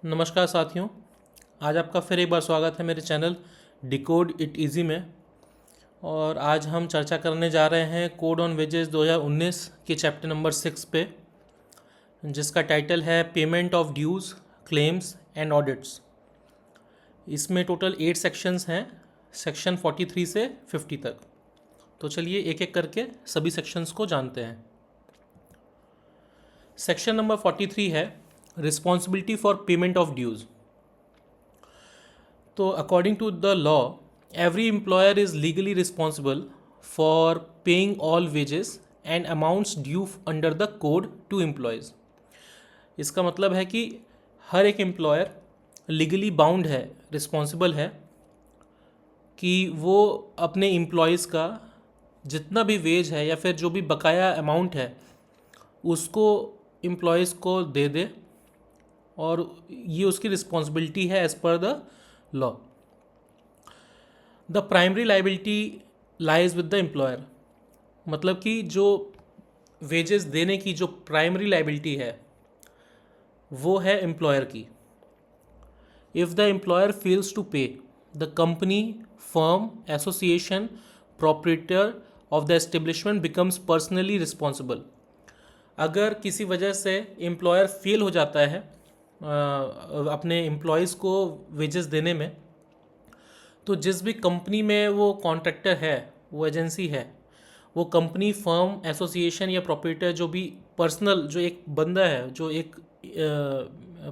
नमस्कार साथियों। आज आपका फिर एक बार स्वागत है मेरे चैनल डिकोड इट इज़ी में। और आज हम चर्चा करने जा रहे हैं कोड ऑन वेजेस 2019 के चैप्टर नंबर 6 पे, जिसका टाइटल है payment of dues, claims and audits. इसमें टोटल 8 सेक्शंस हैं, सेक्शन 43 से 50 तक। तो चलिए एक एक करके सभी सेक्शंस को जानते हैं। सेक्शन नंबर 43 है responsibility for payment of dues. तो according to the law, every employer is legally responsible for paying all wages and amounts due under the code to employees. इसका मतलब है कि हर एक एम्प्लॉयर लीगली बाउंड है, responsible है कि वो अपने एम्प्लॉयज़ का जितना भी वेज है या फिर जो भी बकाया अमाउंट है उसको एम्प्लॉयज़ को दे दे, और ये उसकी रिस्पॉन्सिबिलिटी है as per the law. The primary liability lies with the employer, मतलब कि जो वेजेस देने की जो प्राइमरी लाइबिलिटी है वो है एम्प्लॉयर की। If the employer fails to pay, the company, firm, association, proprietor of the establishment becomes personally responsible. अगर किसी वजह से एम्प्लॉयर फेल हो जाता है अपने एम्प्लॉयज़ को वेजेस देने में, तो जिस भी कंपनी में वो कॉन्ट्रैक्टर है, वो एजेंसी है, वो कंपनी, फर्म, एसोसिएशन या प्रोप्राइटर, जो भी पर्सनल, जो एक बंदा है, जो एक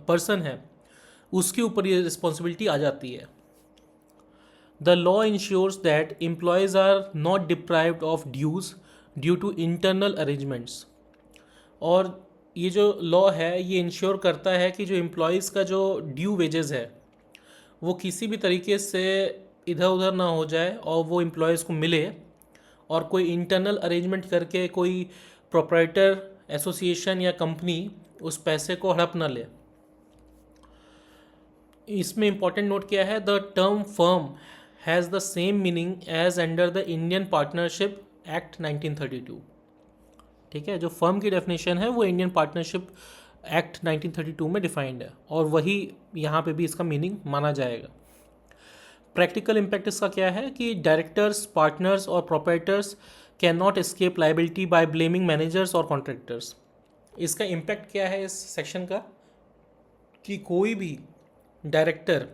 पर्सन है, उसके ऊपर ये रिस्पॉन्सिबिलिटी आ जाती है। The law ensures that employees are not deprived of dues due to internal arrangements. और ये जो लॉ है ये इंश्योर करता है कि जो एम्प्लॉयज़ का जो ड्यू वेजेस है वो किसी भी तरीके से इधर उधर ना हो जाए और वो एम्प्लॉयज़ को मिले, और कोई इंटरनल अरेंजमेंट करके कोई प्रोप्राइटर, एसोसिएशन या कंपनी उस पैसे को हड़प ना ले। इसमें इंपॉर्टेंट नोट क्या है, the term firm has the same meaning as under the Indian Partnership Act 1932। ठीक है, जो फर्म की डेफिनेशन है वो इंडियन पार्टनरशिप एक्ट 1932 में डिफाइंड है, और वही यहाँ पे भी इसका मीनिंग माना जाएगा। प्रैक्टिकल इम्पैक्ट इसका क्या है कि डायरेक्टर्स, पार्टनर्स और proprietors can not escape liability by blaming managers और कॉन्ट्रैक्टर्स। इसका इम्पैक्ट क्या है इस सेक्शन का, कि कोई भी डायरेक्टर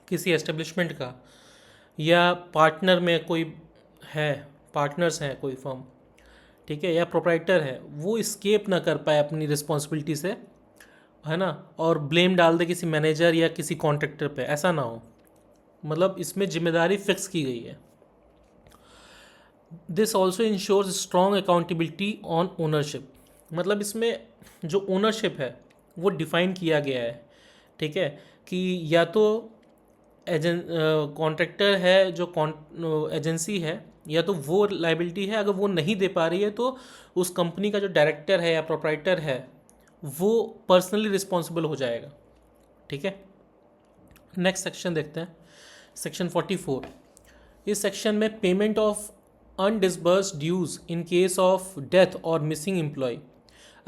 किसी एस्टेब्लिशमेंट का या पार्टनर में कोई है, पार्टनर्स हैं कोई फर्म, ठीक है, या प्रोप्राइटर है, वो इस्केप ना कर पाए अपनी रिस्पॉन्सिबिलिटी से, है ना, और ब्लेम डाल दे किसी मैनेजर या किसी कॉन्ट्रैक्टर पे, ऐसा ना हो। मतलब इसमें जिम्मेदारी फिक्स की गई है। This also ensures strong accountability on ownership, मतलब इसमें जो ओनरशिप है वो डिफाइन किया गया है। ठीक है, कि या तो कॉन्ट्रैक्टर है, जो एजेंसी है, या तो वो लाइबिलिटी है, अगर वो नहीं दे पा रही है तो उस कंपनी का जो डायरेक्टर है या प्रोप्राइटर है वो पर्सनली रिस्पॉन्सिबल हो जाएगा। ठीक है, नेक्स्ट सेक्शन देखते हैं, सेक्शन 44। इस सेक्शन में payment of undisbursed dues in case of death और मिसिंग एम्प्लॉय।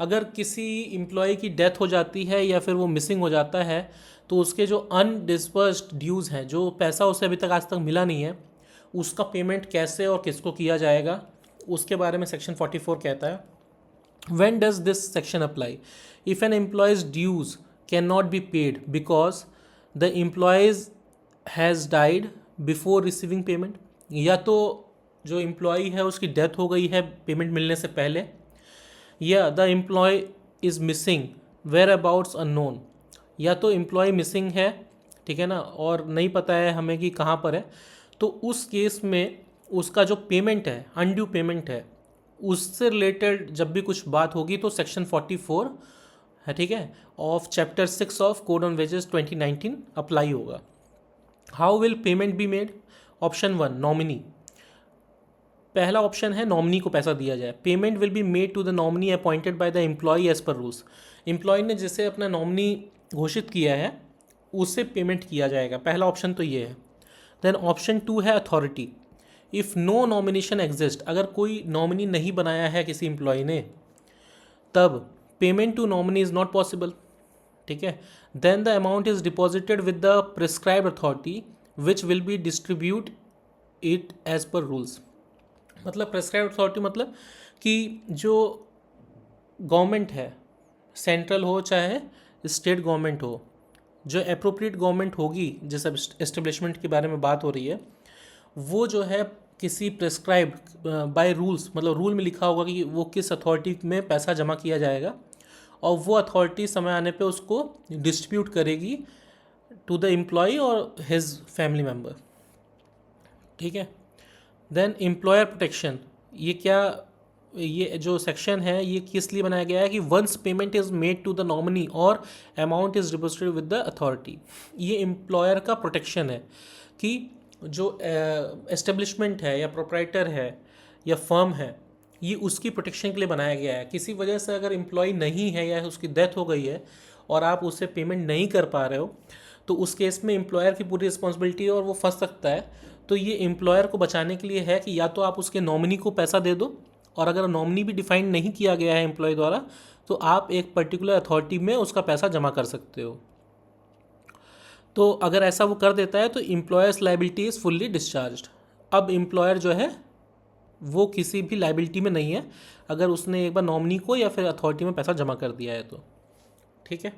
अगर किसी एम्प्लॉय की डेथ हो जाती है या फिर वो मिसिंग हो जाता है तो उसके जो अनडिसबर्स्ड ड्यूज़ हैं, जो पैसा उसे अभी तक आज तक मिला नहीं है, उसका पेमेंट कैसे और किसको किया जाएगा, उसके बारे में सेक्शन 44 कहता है। When does this section apply? If an employee's dues can not be paid because the employees has died before receiving payment, या तो जो एम्प्लॉय है उसकी डेथ हो गई है पेमेंट मिलने से पहले, या the employee is missing whereabouts unknown, या तो एम्प्लॉय मिसिंग है, ठीक है ना, और नहीं पता है हमें कि कहाँ पर है, तो उस केस में उसका जो पेमेंट है, अनड्यू पेमेंट है, उससे रिलेटेड जब भी कुछ बात होगी तो सेक्शन 44 है, ठीक है, of chapter 6 of code on wages 2019 apply होगा। How will payment be made? Option 1 nominee. पहला ऑप्शन है नॉमिनी को पैसा दिया जाए। Payment will be made to the nominee appointed by the employee as per rules. Employee ने जिसे अपना नॉमिनी घोषित किया है उससे पेमेंट किया जाएगा। पहला ऑप्शन तो ये है। देन ऑप्शन 2 है authority. If no nomination exist, अगर कोई नॉमिनी नहीं बनाया है किसी एम्प्लॉय ने, तब payment to nominee is not possible. ठीक है। Then the amount is deposited with the prescribed authority which will be distribute it as per rules. मतलब प्रिस्क्राइब्ड अथॉरिटी मतलब कि जो गवर्नमेंट है, सेंट्रल हो चाहे स्टेट गवर्नमेंट हो, जो अप्रोप्रिएट गवर्नमेंट होगी, जिस एस्टेब्लिशमेंट के बारे में बात हो रही है, वो जो है किसी प्रिस्क्राइब बाय रूल्स, मतलब रूल में लिखा होगा कि वो किस अथॉरिटी में पैसा जमा किया जाएगा और वो अथॉरिटी समय आने पे उसको डिस्ट्रीब्यूट करेगी टू द एम्प्लॉय और हिज फैमिली मेम्बर, ठीक है। देन एम्प्लॉयर प्रोटेक्शन, ये क्या, ये जो सेक्शन है ये किस लिए बनाया गया है कि once payment is made to the nominee और amount is deposited with the authority. ये एम्प्लॉयर का प्रोटेक्शन है कि जो एस्टेब्लिशमेंट है या प्रोप्राइटर है या फर्म है, ये उसकी प्रोटेक्शन के लिए बनाया गया है। किसी वजह से अगर एम्प्लॉय नहीं है या उसकी डेथ हो गई है और आप उससे पेमेंट नहीं कर पा रहे हो, तो उस केस में एम्प्लॉयर की पूरी रिस्पॉन्सिबिलिटी है और वो फंस सकता है। तो ये एम्प्लॉयर को बचाने के लिए है कि या तो आप उसके नॉमिनी को पैसा दे दो, और अगर नॉमिनी भी डिफाइन नहीं किया गया है एम्प्लॉय द्वारा, तो आप एक पर्टिकुलर अथॉरिटी में उसका पैसा जमा कर सकते हो। तो अगर ऐसा वो कर देता है तो employers liability is fully discharged. अब एम्प्लॉयर जो है वो किसी भी लाइबिलिटी में नहीं है अगर उसने एक बार नॉमिनी को या फिर अथॉरिटी में पैसा जमा कर दिया है तो, ठीक है।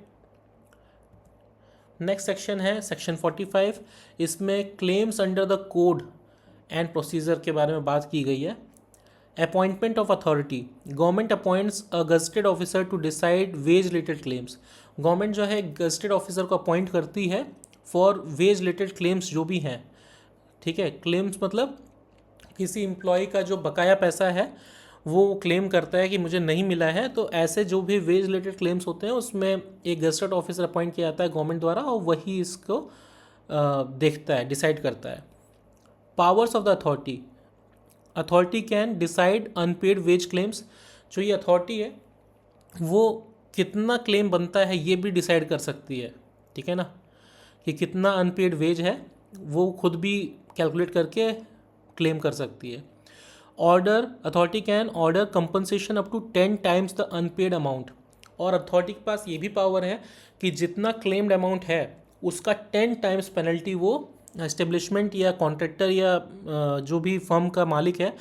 नेक्स्ट सेक्शन है सेक्शन 45। इसमें claims under the code and procedure के बारे में बात की गई है। Appointment of authority, government appoints a gazetted officer to decide wage related claims. Government जो है गजटेड ऑफिसर को अपॉइंट करती है फॉर वेज रिलेटेड क्लेम्स जो भी हैं, ठीक है। क्लेम्स मतलब किसी एम्प्लॉय का जो बकाया पैसा है वो क्लेम करता है कि मुझे नहीं मिला है, तो ऐसे जो भी वेज रिलेटेड क्लेम्स होते हैं उसमें एक गजटेड ऑफिसर अपॉइंट किया जाता है गवर्नमेंट द्वारा और वही इसको देखता है, डिसाइड करता है। Powers of the authority, authority can decide unpaid wage claims. जो ये अथॉरिटी है वो कितना क्लेम बनता है ये भी डिसाइड कर सकती है, ठीक है ना, कि कितना अनपेड वेज है वो खुद भी कैलकुलेट करके क्लेम कर सकती है। Order, authority can order compensation up to 10 times the unpaid amount. और अथॉरिटी के पास ये भी पावर है कि जितना क्लेम्ड अमाउंट है उसका 10 टाइम्स पेनल्टी वो एस्टेब्लिशमेंट या कॉन्ट्रैक्टर या जो भी फर्म का मालिक है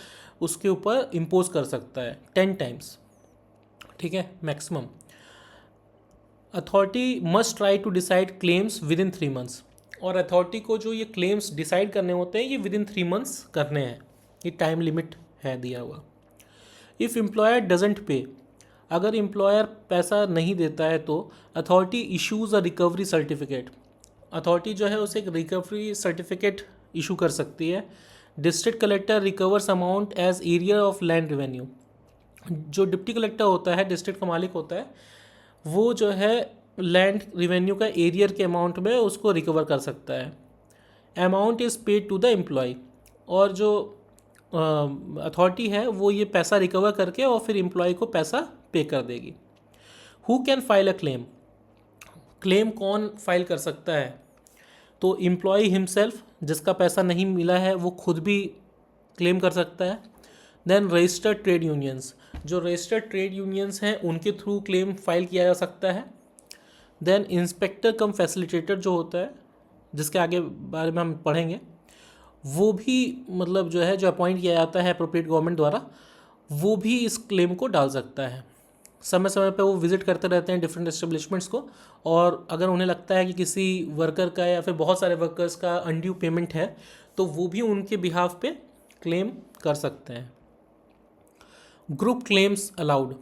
उसके ऊपर इम्पोज कर सकता है 10 टाइम्स, ठीक है, maximum. Authority must try to decide claims within 3 months. और अथॉरिटी को जो ये क्लेम्स डिसाइड करने होते हैं ये विद इन 3 मंथ्स करने हैं, ये टाइम लिमिट है दिया हुआ। इफ़ एम्प्लॉयर डजेंट पे, अगर एम्प्लॉयर पैसा नहीं देता है तो authority issues a recovery certificate. Authority जो है उसे एक रिकवरी सर्टिफिकेट इशू कर सकती है। District collector recovers amount as arrears of land revenue. जो डिप्टी कलेक्टर होता है, डिस्ट्रिक्ट का मालिक होता है, वो जो है लैंड रेवेन्यू का एरियर के अमाउंट में उसको रिकवर कर सकता है। Amount is paid to the employee, और जो अथॉरिटी है वो ये पैसा रिकवर करके और फिर एम्प्लॉय को पैसा पे कर देगी। Who can file a claim, claim कौन फाइल कर सकता है, तो एम्प्लॉय हिमसेल्फ, जिसका पैसा नहीं मिला है वो खुद भी क्लेम कर सकता है। देन रजिस्टर्ड ट्रेड यूनियंस, जो रजिस्टर्ड ट्रेड यूनियंस हैं उनके थ्रू क्लेम फाइल किया जा सकता है। देन इंस्पेक्टर कम फैसिलिटेटर जो होता है, जिसके आगे बारे में हम पढ़ेंगे, वो भी मतलब जो है जो अपॉइंट किया जाता है अप्रोप्रिएट गवर्नमेंट द्वारा, वो भी इस क्लेम को डाल सकता है। समय समय पे वो विजिट करते रहते हैं डिफरेंट एस्टेब्लिशमेंट्स को, और अगर उन्हें लगता है कि किसी वर्कर का या फिर बहुत सारे वर्कर्स का अनड्यू पेमेंट है तो वो भी उनके बिहाफ पे क्लेम कर सकते हैं। Group claims allowed,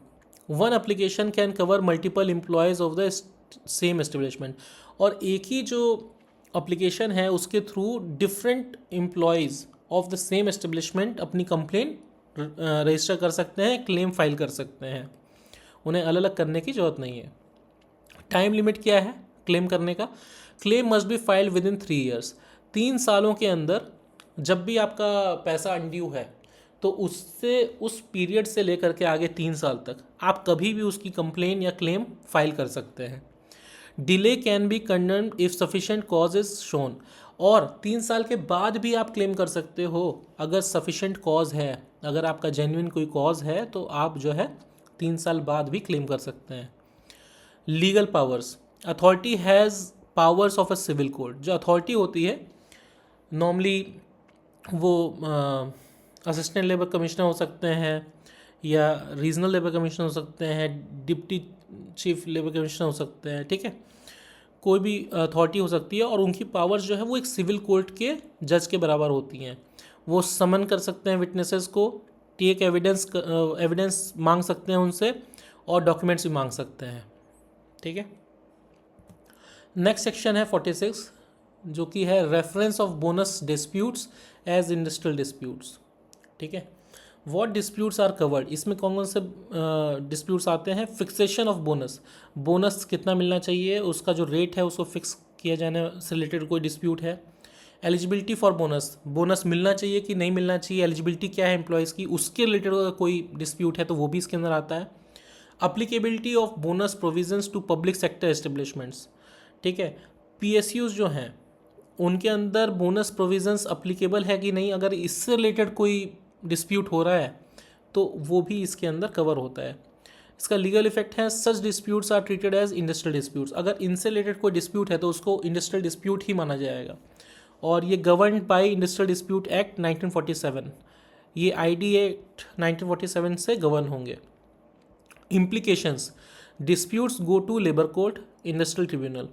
one application can cover multiple employees of the same establishment. और एक ही जो एप्लीकेशन है उसके through different employees of the same establishment अपनी कंप्लेंट रजिस्टर कर सकते हैं, क्लेम फाइल कर सकते हैं, उन्हें अलग अलग करने की ज़रूरत नहीं है। टाइम लिमिट क्या है क्लेम करने का, claim must be filed with in 3 years. 3 सालों के अंदर जब भी आपका पैसा अनड्यू है तो उससे उस पीरियड से लेकर के आगे 3 साल तक आप कभी भी उसकी कंप्लेन या क्लेम फाइल कर सकते हैं। Delay can be कंडम्ड if sufficient cause is shown, और 3 साल के बाद भी आप क्लेम कर सकते हो अगर सफिशेंट कॉज है, अगर आपका जेन्युइन कोई कॉज है तो आप जो है 3 साल बाद भी क्लेम कर सकते हैं। Legal powers, authority has powers of a civil court. जो अथॉरिटी होती है नॉर्मली वो असिस्टेंट लेबर कमिश्नर हो सकते हैं या रीजनल लेबर कमिश्नर हो सकते हैं, डिप्टी चीफ लेबर कमिश्नर हो सकते हैं, ठीक है, कोई भी अथॉरिटी हो सकती है। और उनकी पावर्स जो है वो एक सिविल कोर्ट के जज के बराबर होती हैं। वो समन कर सकते हैं विटनेसेस को, टेक एविडेंस मांग सकते हैं उनसे, और डॉक्यूमेंट्स भी मांग सकते हैं, ठीक है। नेक्स्ट सेक्शन है 46, जो कि है reference of bonus disputes as industrial disputes, ठीक है। व्हाट डिस्प्यूट्स आर कवर्ड, इसमें कौन कौन से डिस्प्यूट्स आते हैं। फिक्सेशन ऑफ बोनस, बोनस कितना मिलना चाहिए उसका जो रेट है उसको फिक्स किया जाने से रिलेटेड कोई डिस्प्यूट है। एलिजिबिलिटी फॉर बोनस, बोनस मिलना चाहिए कि नहीं मिलना चाहिए, एलिजिबिलिटी क्या है एम्प्लॉयज़ की, उसके रिलेटेड अगर कोई डिस्प्यूट है तो वो भी इसके अंदर आता है। Applicability of bonus provisions to public sector establishments, ठीक है। पीएसयूज जो हैं उनके अंदर बोनस प्रोविजंस अप्लीकेबल है कि नहीं, अगर इससे रिलेटेड कोई डिस्प्यूट हो रहा है तो वो भी इसके अंदर कवर होता है। इसका लीगल इफेक्ट है, such disputes are treated as industrial disputes, अगर इनसे रिलेटेड कोई डिस्प्यूट है तो उसको इंडस्ट्रियल डिस्प्यूट ही माना जाएगा। और ये governed by industrial dispute act 1947, ये आईडी एक्ट 1947 से गवर्न होंगे। Implications, disputes go to labour court, industrial tribunal,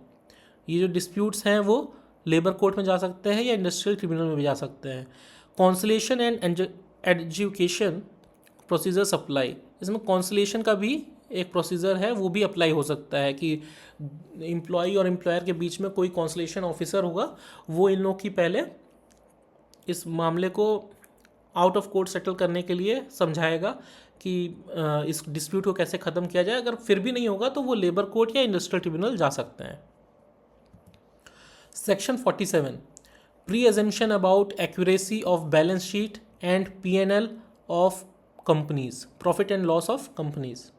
ये जो डिस्प्यूट्स हैं वो लेबर कोर्ट में जा सकते हैं या इंडस्ट्रियल ट्रिब्यूनल में भी जा सकते हैं। Constellation and education procedures apply, इसमें कॉन्सलेशन का भी एक प्रोसीजर है, वो भी अप्लाई हो सकता है कि एम्प्लॉई और एम्प्लॉयर के बीच में कोई कॉन्सलेशन ऑफिसर होगा, वो इन लोगों की पहले इस मामले को आउट ऑफ कोर्ट सेटल करने के लिए समझाएगा कि इस डिस्प्यूट को कैसे ख़त्म किया जाए। अगर फिर भी नहीं होगा तो वो लेबर कोर्ट या इंडस्ट्रियल ट्रिब्यूनल जा सकते हैं। Section 47, pre assumption about accuracy of balance sheet and PNL of companies, profit and loss of companies.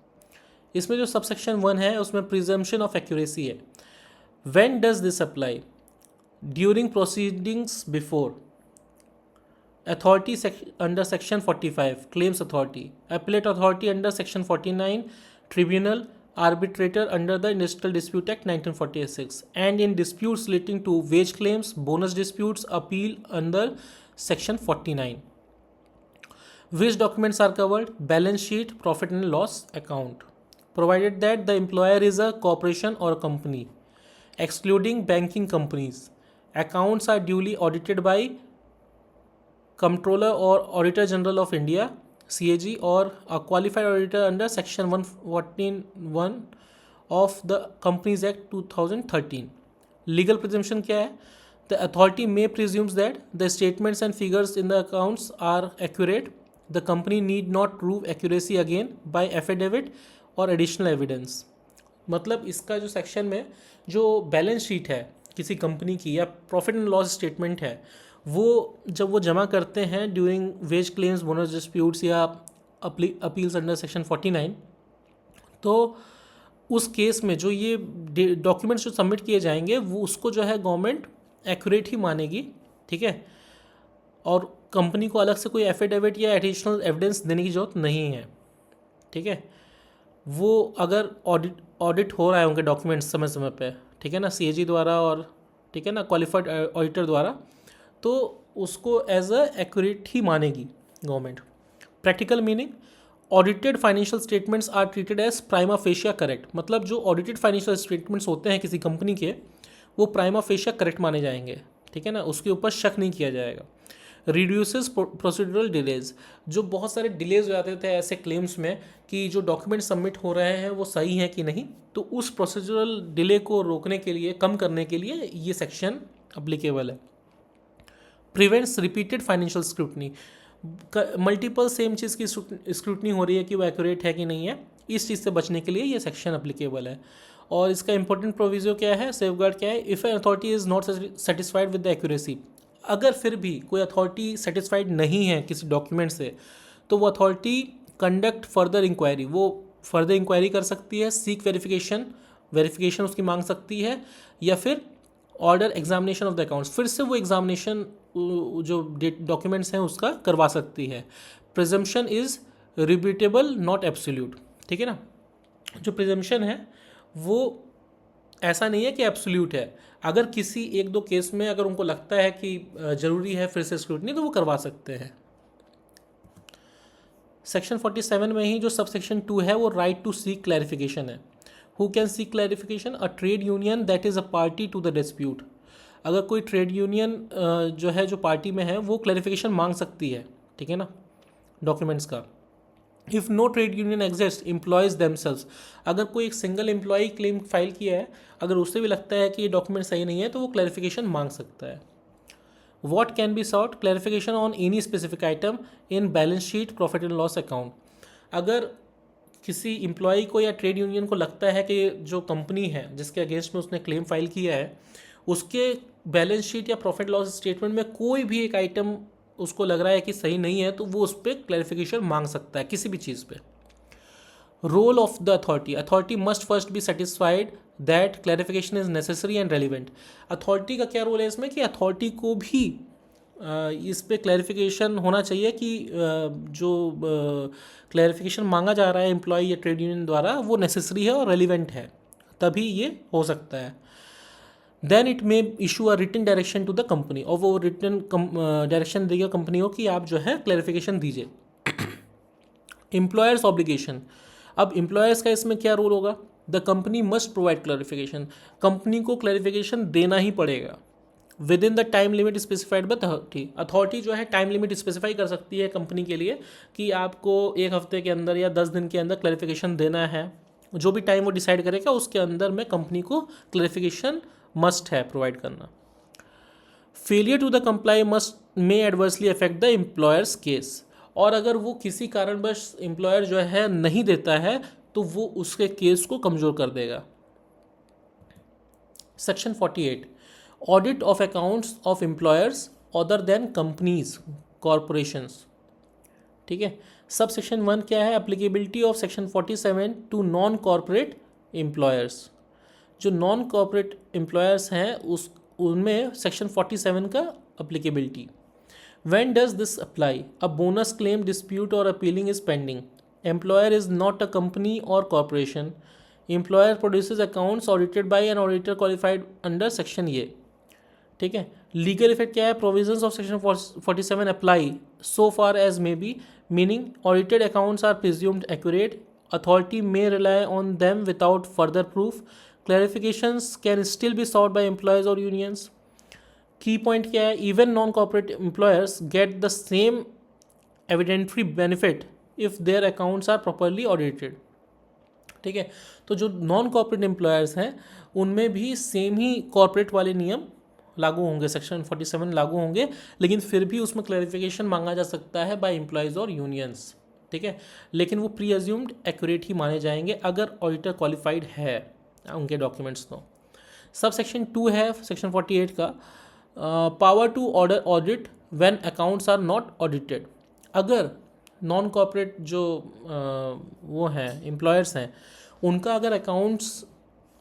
इसमें जो सबसेक्शन 1 है उसमें प्रिजम्पशन ऑफ एक्यूरेसी है। When does this apply, during proceedings before authority under section 45, claims authority, appellate authority under section 49, tribunal, arbitrator under the Industrial Dispute Act 1946, and in disputes relating to wage claims, bonus disputes, appeal under section 49. Which documents are covered? Balance sheet, profit and loss account, provided that the employer is a corporation or a company, excluding banking companies. Accounts are duly audited by Comptroller or Auditor General of India, CAG, or a qualified auditor under section 114(1) of the Companies Act 2013. Legal presumption क्या है? The authority may presume that the statements and figures in the accounts are accurate. The company need not prove accuracy again by affidavit or additional evidence. मतलब इसका जो section में जो balance sheet है किसी company की या प्रॉफिट एंड लॉस स्टेटमेंट है, वो जब वो जमा करते हैं during wage claims, bonus disputes या अपील्स अंडर सेक्शन 49, तो उस केस में जो ये डॉक्यूमेंट्स जो सबमिट किए जाएंगे वो उसको जो है गवर्नमेंट एक्यूरेट ही मानेगी, ठीक है। और कंपनी को अलग से कोई एफिडेविट या एडिशनल एविडेंस देने की ज़रूरत नहीं है, ठीक है। वो अगर ऑडिट हो रहा है उनके डॉक्यूमेंट्स समय समय पे, ठीक है ना, सीएजी द्वारा और ठीक है ना क्वालिफाइड ऑडिटर द्वारा, तो उसको एज अ एक्यूरेट ही मानेगी government. Practical meaning, audited financial statements are treated as prima facie correct, मतलब जो ऑडिटेड फाइनेंशियल स्टेटमेंट्स होते हैं किसी कंपनी के वो प्राइमा फेशिया करेक्ट माने जाएंगे, ठीक है ना, उसके ऊपर शक नहीं किया जाएगा। रिड्यूसेस प्रोसीड्यूरल डिलेज, जो बहुत सारे डिलेज हो जाते थे ऐसे क्लेम्स में कि जो डॉक्यूमेंट सबमिट हो रहे हैं वो सही हैं कि नहीं, तो उस प्रोसीड्यूरल डिले को रोकने के लिए, कम करने के लिए ये सेक्शन अप्लीकेबल है। Prevents repeated financial scrutiny, multiple same चीज़ की स्क्रूटनी हो रही है कि वो एक्यूरेट है कि नहीं है, इस चीज़ से बचने के लिए ये सेक्शन अप्लीकेबल है। और इसका इंपॉर्टेंट प्रोविजो क्या है, सेफगार्ड क्या है, if an authority is not satisfied with the accuracy, अगर फिर भी कोई अथॉरिटी सेटिस्फाइड नहीं है किसी डॉक्यूमेंट से, तो वो अथॉरिटी कंडक्ट फर्दर इंक्वायरी, वो फर्दर इंक्वायरी कर सकती है, सीक वेरिफिकेशन उसकी मांग सकती है, या फिर order examination of the accounts, फिर से वो एग्जामिनेशन जो डॉक्यूमेंट्स हैं उसका करवा सकती है। प्रिजम्पशन इज़ रिब्यूटेबल नॉट एब्सोल्यूट, ठीक है ना। जो प्रिजम्पशन है वो ऐसा नहीं है कि एब्सोल्यूट है। अगर किसी एक दो केस में अगर उनको लगता है कि ज़रूरी है फिर से स्क्रूटनी, तो वो करवा सकते हैं। सेक्शन 47 में ही जो सब सेक्शन 2 है वो राइट टू सीक क्लैरिफिकेशन है। Who can seek clarification? A trade union that is a party to the dispute. अगर कोई ट्रेड यूनियन जो है, जो पार्टी में है, वो क्लैरिफिकेशन मांग सकती है, ठीक है ना, डॉक्यूमेंट्स का। If no trade union exist, employees themselves. अगर कोई एक सिंगल एम्प्लॉय क्लेम फाइल किया है, अगर उससे भी लगता है कि ये डॉक्यूमेंट सही नहीं है, तो वो क्लैरिफिकेशन मांग सकता है। What can be sought? Clarification on any specific item in balance sheet, profit and loss account. अगर किसी एम्प्लॉय को या ट्रेड यूनियन को लगता है कि जो कंपनी है जिसके अगेंस्ट में उसने क्लेम फाइल किया है, उसके बैलेंस शीट या प्रॉफिट लॉस स्टेटमेंट में कोई भी एक आइटम उसको लग रहा है कि सही नहीं है, तो वो उस पर क्लैरिफिकेशन मांग सकता है किसी भी चीज़ पे। Role of the authority must first be satisfied that clarification is necessary and relevant. Authority का क्या रोल है इसमें कि अथॉरिटी को भी इस पे क्लैरिफिकेशन होना चाहिए कि जो क्लैरिफिकेशन मांगा जा रहा है एम्प्लॉय या ट्रेड यूनियन द्वारा वो नेसेसरी है और रेलिवेंट है, तभी ये हो सकता है। Then it may issue a written direction to the company, और वो रिटन डायरेक्शन देगा कंपनी को कि आप जो है क्लैरिफिकेशन दीजिए। Employers obligation. अब एम्प्लॉयर्स का इसमें क्या रोल होगा? The company must provide clarification. Company को क्लैरिफिकेशन देना ही पड़ेगा with in the time limit specified by authority. Authority जो है टाइम लिमिट स्पेसिफाई कर सकती है कंपनी के लिए कि आपको 1 हफ्ते के अंदर या 10 दिन के अंदर क्लैरिफिकेशन देना है। जो भी टाइम वो डिसाइड करेगा उसके अंदर में कंपनी को क्लैरिफिकेशन मस्ट है प्रोवाइड करना। Failure to the comply must may adversely affect the employer's case. और अगर वो किसी कारणवश एम्प्लॉयर जो है नहीं देता है, तो वो उसके केस को कमज़ोर कर देगा। Section 48 audit of accounts of employers other than companies corporations. ठीक है। सब सेक्शन 1 क्या है? Applicability of section 47 to non corporate employers. जो नॉन कॉरपोरेट एम्प्लॉयर्स हैं उनमें सेक्शन 47 का applicability. When does this apply? A bonus claim dispute or appealing is pending. Employer is not a company or corporation. Employer produces accounts audited by an auditor qualified under section A. ठीक है। Legal effect क्या है? Provisions of section 47 apply so far as may be, meaning audited accounts are presumed accurate, authority may rely on them without further proof, clarifications can still be sought by employees और unions. Key point क्या है? Even non corporate employers get the same evidentiary benefit if their accounts are properly audited. ठीक है। तो जो non corporate employers हैं उनमें भी सेम ही कॉर्पोरेट वाले नियम लागू होंगे, सेक्शन 47 लागू होंगे, लेकिन फिर भी उसमें क्लैरिफिकेशन मांगा जा सकता है बाय एम्प्लॉयज़ और यूनियंस। ठीक है। लेकिन वो प्री अज्यूम्ड एक्यूरेट ही माने जाएंगे अगर ऑडिटर क्वालिफाइड है उनके डॉक्यूमेंट्स। तो सब सेक्शन 2 है सेक्शन 48 का, power to order audit when accounts are not audited. अगर नॉन कॉर्पोरेट जो वो हैं एम्प्लॉयर्स हैं उनका अगर अकाउंट्स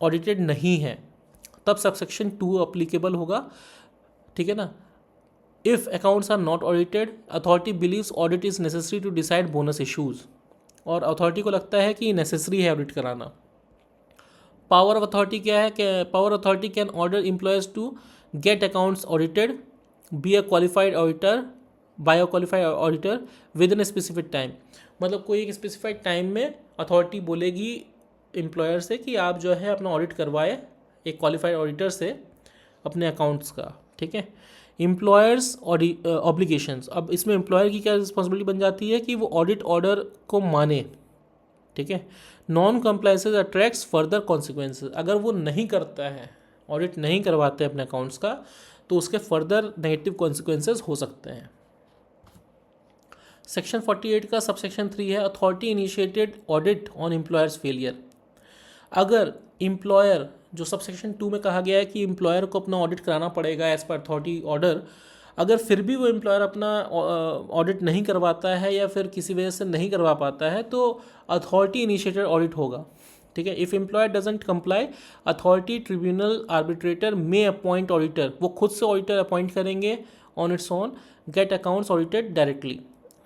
ऑडिटेड नहीं हैं, तब सब सेक्शन 2 अप्लीकेबल होगा। ठीक है ना। If accounts are not audited, authority believes audit is necessary to decide bonus issues, और अथॉरिटी को लगता है कि नेसेसरी है ऑडिट कराना। पावर ऑफ अथॉरिटी क्या है? Power authority can order employers to get accounts audited, be a qualified auditor by a qualified auditor within a specific time। मतलब कोई एक स्पेसिफाइड टाइम में अथॉरिटी बोलेगी एम्प्लॉयर से कि आप जो है अपना ऑडिट करवाए एक क्वालिफाइड ऑडिटर से अपने अकाउंट्स का। ठीक है। Employers obligations. अब इसमें एम्प्लॉयर की क्या रिस्पॉन्सिबिलिटी बन जाती है कि वो ऑडिट ऑर्डर को माने। ठीक है। Non compliances attracts further consequences. अगर वो नहीं करता है, ऑडिट नहीं करवाते अपने अकाउंट्स का, तो उसके फर्दर नेगेटिव कॉन्सिक्वेंसेज हो सकते हैं। सेक्शन 48 का सब सेक्शन 3 है authority initiated audit on employers failure. अगर एम्प्लॉयर, जो सब सेक्शन 2 में कहा गया है कि एम्प्लॉयर को अपना ऑडिट कराना पड़ेगा एज पर अथॉरिटी ऑर्डर, अगर फिर भी वो एम्प्लॉयर अपना ऑडिट नहीं करवाता है या फिर किसी वजह से नहीं करवा पाता है, तो अथॉरिटी इनिशिएटेड ऑडिट होगा। ठीक है। If employer doesn't comply, authority tribunal arbitrator may appoint auditor, वो खुद से ऑडिटर अपॉइंट करेंगे on its own, get accounts audited directly.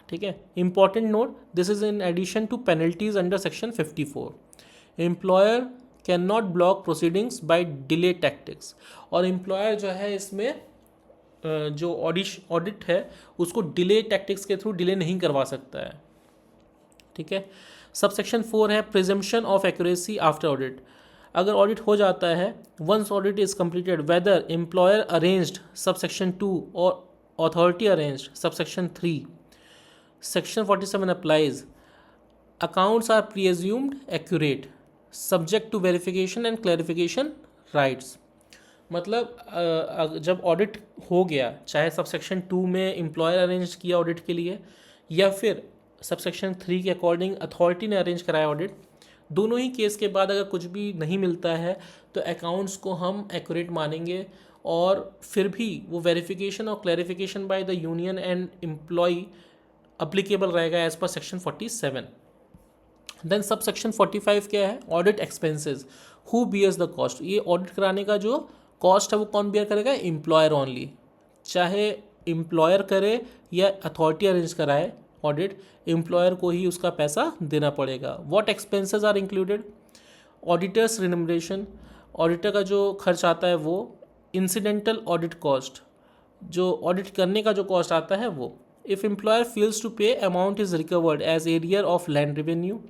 ठीक है। Important note, this is in addition to penalties under section 54। Employer can not block proceedings by delay tactics. और employer जो है इसमें जो ऑडिट है उसको डिले टैक्टिक्स के थ्रू डिले नहीं करवा सकता है। ठीक है। सबसेक्शन 4 है presumption of accuracy after audit. अगर ऑडिट हो जाता है, once audit is completed whether employer arranged subsection 2 और authority arranged subsection 3, section 47 applies. Accounts are presumed accurate subject to verification and clarification rights. मतलब जब ऑडिट हो गया, चाहे सबसेक्शन 2 में एम्प्लॉयर अरेंज किया ऑडिट के लिए या फिर सबसेक्शन 3 के अकॉर्डिंग अथॉरिटी ने अरेंज कराया ऑडिट, दोनों ही केस के बाद अगर कुछ भी नहीं मिलता है तो अकाउंट्स को हम एक्यूरेट मानेंगे और फिर भी वो वेरिफिकेशन और clarification by the union and employee applicable रहेगा as per section 47। Then subsection 45 क्या है? Audit expenses, who bears the cost. ये ऑडिट कराने का जो कॉस्ट है वो कौन बियर करेगा? Employer only. चाहे एम्प्लॉयर करे या अथॉरिटी अरेंज कराए ऑडिट, एम्प्लॉयर को ही उसका पैसा देना पड़ेगा। What expenses are included? Auditors remuneration, auditor का जो खर्च आता है वो। इंसिडेंटल ऑडिट कॉस्ट, जो ऑडिट करने का जो कॉस्ट आता है वो। If employer fails to pay, amount is recovered as arrear of land revenue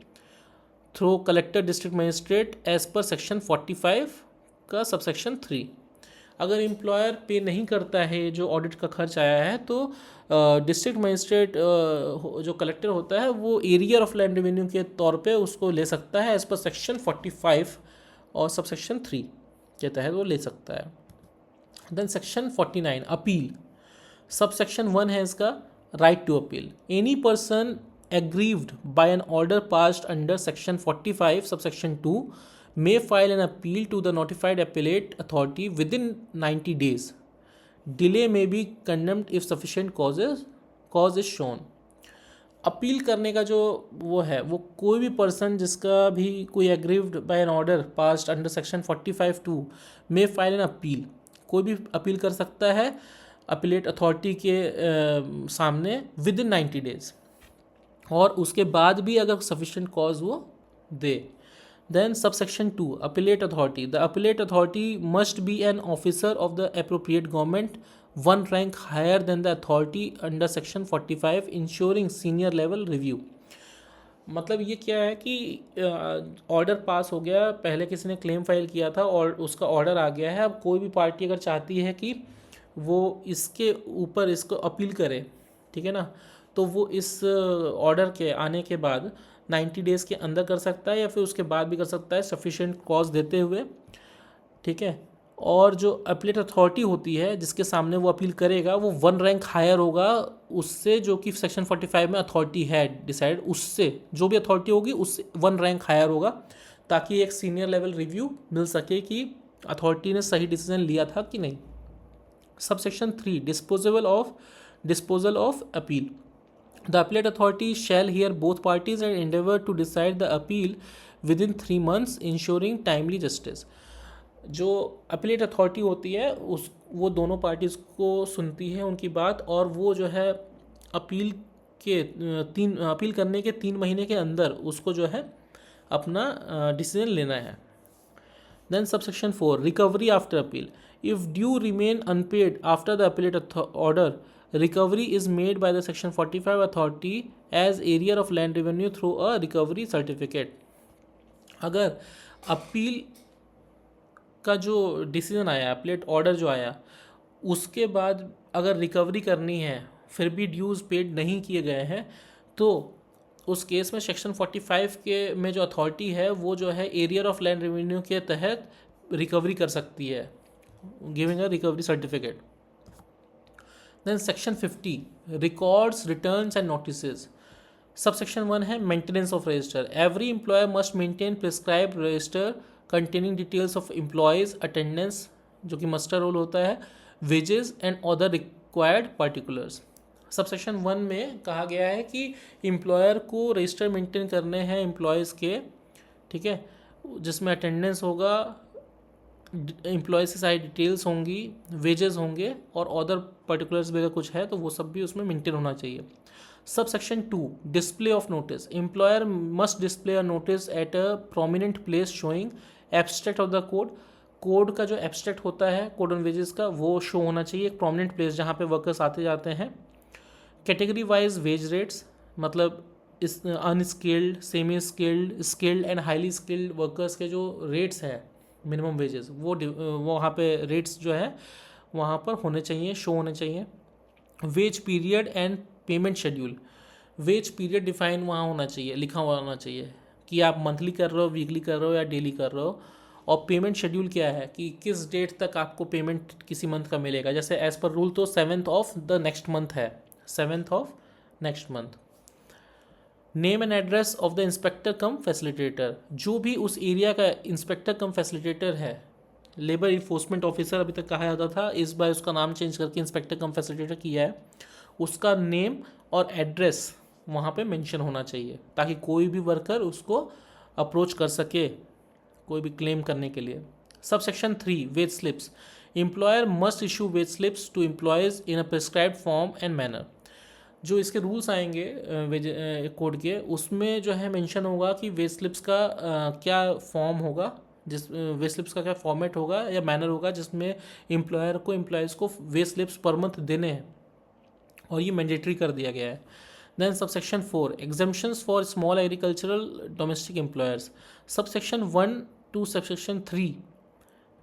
through collector district magistrate as per section 45 का सबसेक्शन 3। अगर एम्प्लॉयर पे नहीं करता है जो ऑडिट का खर्च आया है तो डिस्ट्रिक्ट मजिस्ट्रेट जो कलेक्टर होता है वो एरियर ऑफ लैंड रेवेन्यू के तौर पे उसको ले सकता है एज पर सेक्शन 45 और सबसेक्शन 3 के तहत वो ले सकता है। Then section 49 appeal. सबसेक्शन 1 है इसका right to appeal. Any person aggrieved by an order passed under section 45 subsection 2 may file an appeal to the notified appellate authority within 90 days. Delay may be condemned if sufficient cause is shown. Appeal करने का जो वो है वो कोई भी person जिसका भी कोई aggrieved by an order passed under section 45(2) may file an appeal, कोई भी अपील कर सकता है अपीलेट अथॉरिटी के सामने विद इन 90 डेज, और उसके बाद भी अगर सफिशिएंट कॉज वो दे। Then subsection 2 appellate authority. The appellate authority must be an officer of the appropriate government one rank higher than the authority under section 45 ensuring senior level review. मतलब ये क्या है कि ऑर्डर पास हो गया, पहले किसी ने क्लेम फाइल किया था और उसका ऑर्डर आ गया है। अब कोई भी पार्टी अगर चाहती है कि वो इसके ऊपर इसको अपील करे, ठीक है ना, तो वो इस ऑर्डर के आने के बाद 90 डेज़ के अंदर कर सकता है या फिर उसके बाद भी कर सकता है सफिशिएंट कॉज देते हुए, ठीक है। और जो अपीलेट अथॉरिटी होती है जिसके सामने वो अपील करेगा वो वन रैंक हायर होगा उससे, जो कि सेक्शन 45 में अथॉरिटी है डिसाइड, उससे जो भी अथॉरिटी होगी उससे वन रैंक हायर होगा, ताकि एक सीनियर लेवल रिव्यू मिल सके कि अथॉरिटी ने सही डिसीजन लिया था कि नहीं। Subsection 3 disposal of appeal. The appellate authority shall hear both parties and endeavour to decide the appeal within 3 months, ensuring timely justice. जो अपीलेट अथॉरिटी होती है वो दोनों पार्टीज़ को सुनती है उनकी बात, और वो जो है अपील करने के 3 महीने के अंदर उसको जो है अपना डिसीजन लेना है। Then subsection 4 recovery after appeal. If due remain unpaid after the appellate order, recovery is made by the section 45 authority as area of land revenue through a recovery certificate. अगर अपील का जो decision आया, appellate order जो आया, उसके बाद अगर recovery करनी है फिर भी ड्यूज़ पेड नहीं किए गए हैं, तो उस केस में सेक्शन 45 के में जो अथॉरिटी है वो जो है एरियर ऑफ लैंड रेवेन्यू के तहत रिकवरी कर सकती है, giving a recovery certificate. Then section 50 records, returns and notices. Subsection 1 है maintenance of register. Every employer must maintain prescribed register containing details of employees, attendance जो कि muster roll होता है, wages and other required particulars. Subsection 1 में कहा गया है कि employer को register maintain करने हैं employees के, ठीक है, जिसमें attendance होगा, एम्प्लॉयज़ की सारी डिटेल्स होंगी, वेजेस होंगे और अदर पर्टिकुलर्स भी अगर कुछ है तो वो सब भी उसमें मेंटेन होना चाहिए। Sub section 2 display of notice. Employer must display a notice at a prominent place showing abstract of the code, code का जो एब्स्ट्रैक्ट होता है कोड ऑन वेजेस का वो शो होना चाहिए, एक प्रोमिनेंट प्लेस जहाँ पे वर्कर्स आते जाते हैं। कैटेगरी वाइज वेज रेट्स, मतलब इस unskilled, semi skilled, skilled and highly skilled workers के जो रेट्स हैं मिनिमम वेजेस, वो वहाँ पे रेट्स जो है वहाँ पर होने चाहिए, शो होने चाहिए। Wage period and payment schedule, wage period define वहाँ होना चाहिए, लिखा हुआ होना चाहिए कि आप मंथली कर रहे हो, वीकली कर रहे हो या डेली कर रहे हो। और पेमेंट शेड्यूल क्या है कि किस डेट तक आपको पेमेंट किसी मंथ का मिलेगा, जैसे एज पर रूल तो 7th of the next month है, 7th of next month. Name and address of the inspector come facilitator, जो भी उस एरिया का इंस्पेक्टर कम फैसिलिटेटर है, लेबर इन्फोर्समेंट ऑफिसर अभी तक कहा जाता था, इस बार उसका नाम चेंज करके इंस्पेक्टर कम फैसिलिटेटर किया है, उसका नेम और एड्रेस वहाँ पे मेंशन होना चाहिए ताकि कोई भी वर्कर उसको अप्रोच कर सके कोई भी क्लेम करने के लिए। Subsection 3 wage slips, employer must issue wage slips to employees in a prescribed form and manner. जो इसके रूल्स आएंगे वेज कोड के, उसमें जो है मेंशन होगा कि वेज स्लिप्स का क्या फॉर्म होगा, जिस वेज स्लिप्स का क्या फॉर्मेट होगा या मैनर होगा जिसमें एम्प्लॉयर को एम्प्लॉयज़ को वेज स्लिप्स पर मंथ देने हैं, और ये मैंडेटरी कर दिया गया है। Then subsection 4 exemptions for small agricultural domestic employers, subsection 1 to subsection 3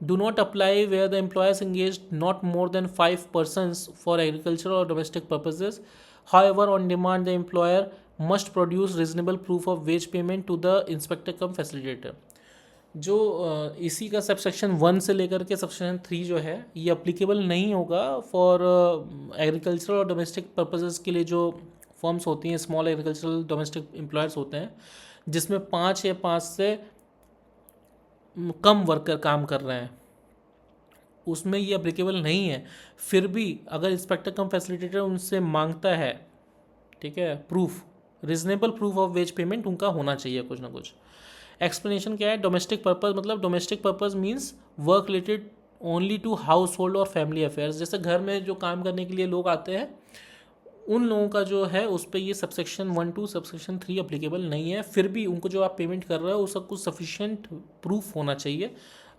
do not apply where the employer is engaged not more than 5 persons for agricultural or domestic purposes. However, on demand the employer must produce reasonable proof of wage payment to the inspector cum facilitator. जो इसी का subsection 1 से लेकर के subsection 3 जो है ये applicable नहीं होगा फॉर एग्रीकल्चरल और डोमेस्टिक पर्पसेस के लिए जो फर्म्स होती हैं, स्मॉल एग्रीकल्चरल डोमेस्टिक एम्प्लॉयर्स होते हैं जिसमें 5 या 5 से कम वर्कर काम कर रहे हैं, उसमें ये अप्लीकेबल नहीं है। फिर भी अगर इंस्पेक्टर कम फैसिलिटेटर उनसे मांगता है, ठीक है, proof, reasonable proof of wage payment उनका होना चाहिए कुछ ना कुछ। एक्सप्लेनेशन क्या है, डोमेस्टिक पर्पस मतलब domestic purpose means work related only to household और फैमिली अफेयर्स, जैसे घर में जो काम करने के लिए लोग आते हैं उन लोगों का जो है उस पर ये सबसेक्शन 1 to सबसेक्शन 3 अप्लीकेबल नहीं है। फिर भी उनको जो आप पेमेंट कर रहे हो उसका कुछ सफिशिएंट प्रूफ होना चाहिए,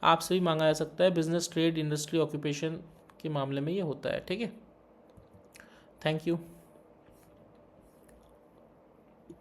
आपसे भी मांगा जा सकता है। बिजनेस, ट्रेड, इंडस्ट्री, ऑक्यूपेशन के मामले में ये होता है, ठीक है। Thank you.